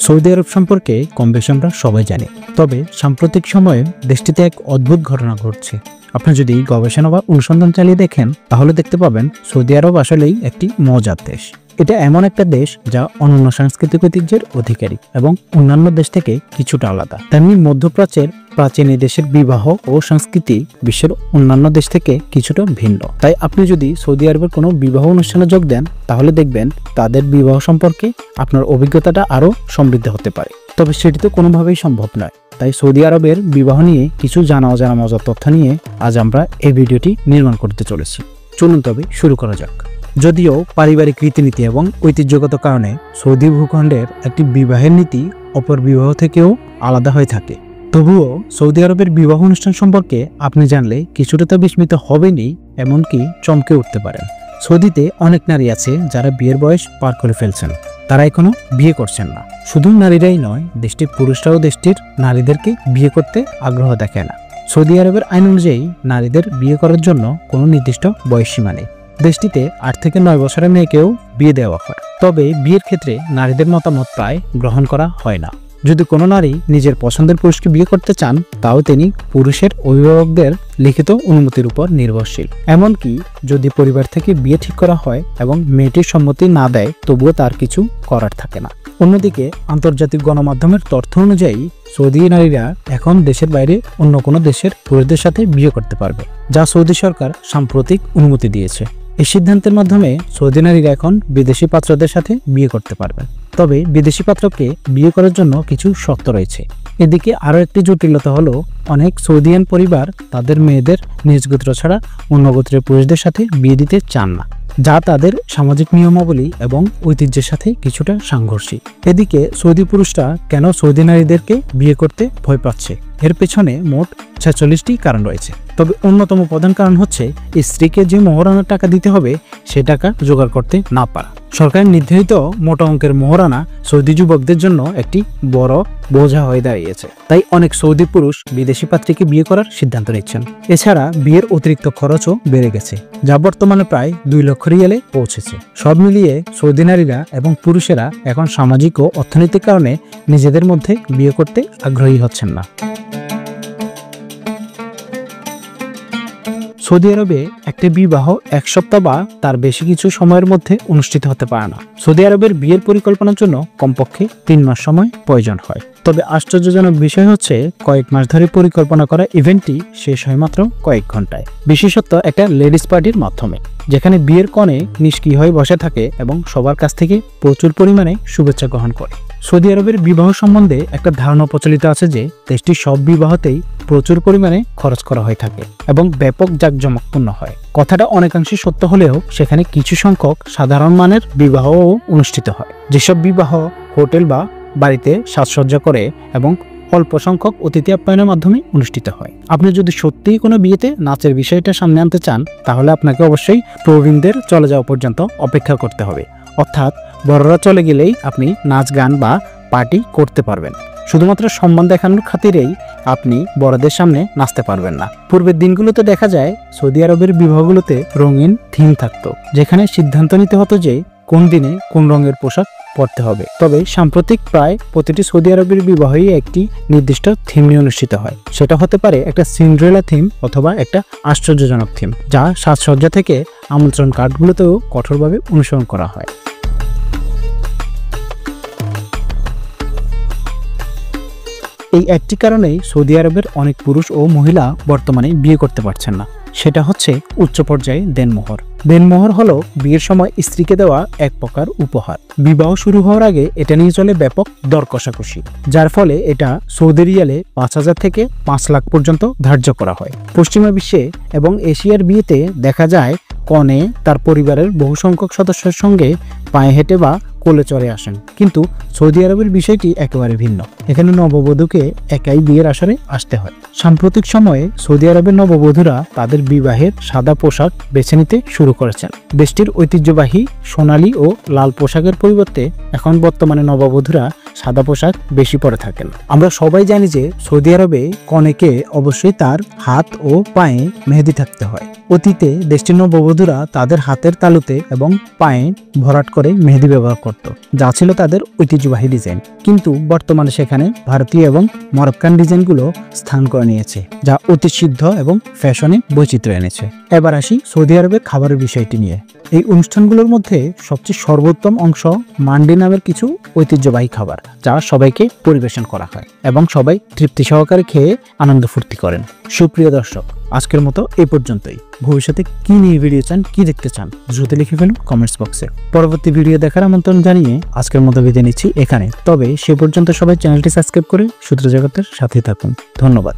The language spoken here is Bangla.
সৌদি আরব সম্পর্কে কম বেশি আমরা সবাই জানি, তবে সাম্প্রতিক সময়ে দেশটিতে এক অদ্ভুত ঘটনা ঘটছে। আপনি যদি গবেষণা বা অনুসন্ধান চালিয়ে দেখেন তাহলে দেখতে পাবেন সৌদি আরব আসলেই একটি মজার দেশ। এটা এমন একটা দেশ যা অনন্য সাংস্কৃতিক ঐতিহ্যের অধিকারী এবং অন্যান্য দেশ থেকে কিছুটা আলাদা। তেমনি মধ্যপ্রাচ্যের প্রাচীন এই দেশের বিবাহ ও সংস্কৃতি বিশ্বের অন্যান্য দেশ থেকে কিছুটা ভিন্ন। তাই আপনি যদি সৌদি আরবের কোনো বিবাহ অনুষ্ঠানে যোগ দেন তাহলে দেখবেন তাদের বিবাহ সম্পর্কে আপনার অভিজ্ঞতাটা আরও সমৃদ্ধ হতে পারে। তবে সেটি তো কোনোভাবেই সম্ভব নয়। তাই সৌদি আরবের বিবাহ নিয়ে কিছু জানা অজানা মজার তথ্য নিয়ে আজ আমরা এই ভিডিওটি নির্মাণ করতে চলেছি। চলুন তবে শুরু করা যাক। যদিও পারিবারিক রীতিনীতি এবং ঐতিহ্যগত কারণে সৌদি ভূখণ্ডের একটি বিবাহের নীতি অপর বিবাহ থেকেও আলাদা হয়ে থাকে, তবুও সৌদি আরবের বিবাহ অনুষ্ঠান সম্পর্কে আপনি জানলে কিছুটা তো বিস্মিত হবেনই, এমনকি চমকে উঠতে পারেন। সৌদিতে অনেক নারী আছে যারা বিয়ের বয়স পার করে ফেলছেন, তারা এখনো বিয়ে করছেন না। শুধু নারীরাই নয়, দেশটির পুরুষরাও দেশটির নারীদেরকে বিয়ে করতে আগ্রহ দেখায় না। সৌদি আরবের আইন অনুযায়ী নারীদের বিয়ে করার জন্য কোনো নির্দিষ্ট বয়সসীমা নেই। দেশটিতে 8 থেকে 9 বছরের মেয়েকেও বিয়ে দেওয়া হয়, তবে বিয়ের ক্ষেত্রে নারীদের মতামত প্রায় গ্রহণ করা হয় না। যদি কোনো নারী নিজের পছন্দের পুরুষকে বিয়ে করতে চান, তাও তিনি পুরুষের অভিভাবকদের লিখিত অনুমতির উপর নির্ভরশীল। এমনকি যদি পরিবার থেকে বিয়ে ঠিক করা হয় এবং মেয়েটির সম্মতি না দেয়, তবুও তার কিছু করার থাকে না। অন্যদিকে আন্তর্জাতিক গণমাধ্যমের তথ্য অনুযায়ী সৌদি নারীরা এখন দেশের বাইরে অন্য কোনো দেশের পুরুষদের সাথে বিয়ে করতে পারবে, যা সৌদি সরকার সাম্প্রতিক অনুমতি দিয়েছে। এই সিদ্ধান্তের মাধ্যমে সৌদি নারীরা এখন বিদেশি পাত্রদের সাথে বিয়ে করতে পারবে। তবে বিদেশি পাত্রকে বিয়ে করার জন্য কিছু শর্ত রয়েছে। এদিকে আরও একটি জটিলতা হলো, অনেক সৌদিয়ান পরিবার তাদের মেয়েদের নিজ গোত্র ছাড়া অন্য গোত্রের পুরুষদের সাথে বিয়ে দিতে চান না, যা তাদের সামাজিক নিয়মাবলী এবং ঐতিহ্যের সাথে কিছুটা সাংঘর্ষিক। এদিকে সৌদি পুরুষরা কেন সৌদি নারীদেরকে বিয়ে করতে ভয় পাচ্ছে, এর পেছনে মোট 46টি কারণ রয়েছে। তবে অন্যতম প্রধান কারণ হচ্ছে স্ত্রীকে যে মোহরানার টাকা দিতে হবে সে টাকা জোগাড় করতে না পারা। সরকারের নির্ধারিত মোটা অঙ্কের মোহরানা সৌদি যুবকদের জন্য একটি বড় বোঝা হয়ে দাঁড়িয়েছে। তাই অনেক সৌদি পুরুষ বিদেশি পাত্রীকে বিয়ে করার সিদ্ধান্ত নিচ্ছেন। এছাড়া বিয়ের অতিরিক্ত খরচও বেড়ে গেছে, যা বর্তমানে প্রায় 2 লক্ষ রিয়ালে পৌঁছেছে। সব মিলিয়ে সৌদি নারীরা এবং পুরুষেরা এখন সামাজিক ও অর্থনৈতিক কারণে নিজেদের মধ্যে বিয়ে করতে আগ্রহী হচ্ছেন না। সৌদি আরবে একটি বিবাহ 1 সপ্তাহ বা তার বেশি কিছু সময়ের মধ্যে অনুষ্ঠিত হতে পারে না। সৌদি আরবের বিয়ের পরিকল্পনার জন্য কমপক্ষে 3 মাস সময় প্রয়োজন হয়। তবে আশ্চর্যজনক বিষয় হচ্ছে, কয়েক মাস ধরে পরিকল্পনা করা ইভেন্টটি শেষ হয় মাত্র কয়েক ঘন্টায়, বিশেষত একটা লেডিস পার্টির মাধ্যমে, যেখানে বিয়ের কনে নিষ্ক্রিয় হয়ে বসে থাকে এবং সবার কাছ থেকে প্রচুর পরিমাণে শুভেচ্ছা গ্রহণ করে। সৌদি আরবের বিবাহ সম্বন্ধে একটা ধারণা প্রচলিত আছে যে দেশটির সব বিবাহতেই প্রচুর পরিমাণে খরচ করা হয়ে থাকে এবং ব্যাপক জাঁকজমকপূর্ণ হয়। কথাটা অনেকাংশে সত্য হলেও সেখানে কিছু সংখ্যক সাধারণ মানের বিবাহও অনুষ্ঠিত হয়, যেসব বিবাহ হোটেল বা বাড়িতে সাজসজ্জা করে এবং অল্প সংখ্যক অতিথি আপ্যায়নের মাধ্যমে অনুষ্ঠিত হয়। আপনি যদি সত্যিই কোনো বিয়েতে নাচের বিষয়টা সামনে আনতে চান, তাহলে আপনাকে অবশ্যই প্রবীণদের চলে যাওয়া পর্যন্ত অপেক্ষা করতে হবে। অর্থাৎ বড়রা চলে গেলেই আপনি নাচ গান বা পার্টি করতে পারবেন। শুধুমাত্র সম্মান দেখানোর খাতিরেই আপনি বড়দের সামনে নাচতে পারবেন না। পূর্বের দিনগুলোতে দেখা যায় সৌদি আরবের বিবাহগুলোতে রঙিন থিম থাকতো, যেখানে সিদ্ধান্ত নিতে হতো যে কোন দিনে কোন রঙের পোশাক পরতে হবে। তবে সাম্প্রতিক প্রায় প্রতিটি সৌদি আরবের বিবাহই একটি নির্দিষ্ট থিম নিয়ে অনুষ্ঠিত হয়। সেটা হতে পারে একটা সিন্ড্রেলা থিম অথবা একটা আশ্চর্যজনক থিম, যা সাজসজ্জা থেকে আমন্ত্রণ কার্ডগুলোতেও কঠোরভাবে অনুসরণ করা হয়। এই একটি কারণেই সৌদি আরবের অনেক পুরুষ ও মহিলা বর্তমানে বিয়ে করতে পারছেন না। সেটা হচ্ছে উচ্চ পর্যায়ে দেনমোহর। দেনমোহর হলো বিয়ের সময় স্ত্রীকে দেওয়া এক প্রকার উপহার। বিবাহ শুরু হওয়ার আগে এটা নিয়ে চলে ব্যাপক দর কষাকষি, যার ফলে এটা সৌদি রিয়ালে 5,000 থেকে 5 লাখ পর্যন্ত ধার্য করা হয়। পশ্চিমা বিশ্বে এবং এশিয়ার বিয়েতে দেখা যায় কনে তার পরিবারের বহু সংখ্যক সদস্যের সঙ্গে পায়ে হেঁটে বা কোলে চড়ে আসেন, কিন্তু সৌদি আরবের বিষয়টি একেবারে ভিন্ন। এখানে নববধূকে একাই বিয়ের আসরে আসতে হয়। সাম্প্রতিক সময়ে সৌদি আরবের নববধূরা তাদের বিবাহের সাদা পোশাক বেছে নিতে শুরু করেছেন। দেশটির ঐতিহ্যবাহী সোনালী ও লাল পোশাকের পরিবর্তে এখন বর্তমানে নববধূরা সাদা পোশাক বেশি পরে থাকেন। আমরা সবাই জানি যে সৌদি আরবে কনেকে অবশ্যই তার হাত ও পায়ে মেহেদি থাকতে হয়। অতীতে দেশটির নববধূরা তাদের হাতের তালুতে এবং পায়ে ভরাট করে মেহেদি ব্যবহার করত, যা ছিল তাদের ঐতিহ্যবাহী ডিজাইন। কিন্তু বর্তমানে সেখানে ভারতীয় এবং মরক্কান ডিজাইনগুলো স্থান করে নিয়েছে, যা অতি সিদ্ধ এবং ফ্যাশনে বৈচিত্র্য এনেছে। এবার আসি সৌদি আরবের খাবারের বিষয়টি নিয়ে। এই অনুষ্ঠানগুলোর মধ্যে সবচেয়ে সর্বোত্তম অংশ মান্ডি নামের কিছু ঐতিহ্যবাহী খাবার, যা সবাইকে পরিবেশন করা হয় এবং সবাই তৃপ্তি সহকারে খেয়ে আনন্দ ফুর্তি করেন। সুপ্রিয় দর্শক, আজকের মতো এই পর্যন্তই। ভবিষ্যতে কি নিয়ে ভিডিও চান, কি দেখতে চান, দ্রুত লিখে ফেলুন কমেন্টস বক্সে। পরবর্তী ভিডিও দেখার আমন্ত্রণ জানিয়ে আজকের মতো বিদায় নিচ্ছি এখানে। তবে সে পর্যন্ত সবাই চ্যানেলটি সাবস্ক্রাইব করে সূত্র জগতের সাথে থাকুন। ধন্যবাদ।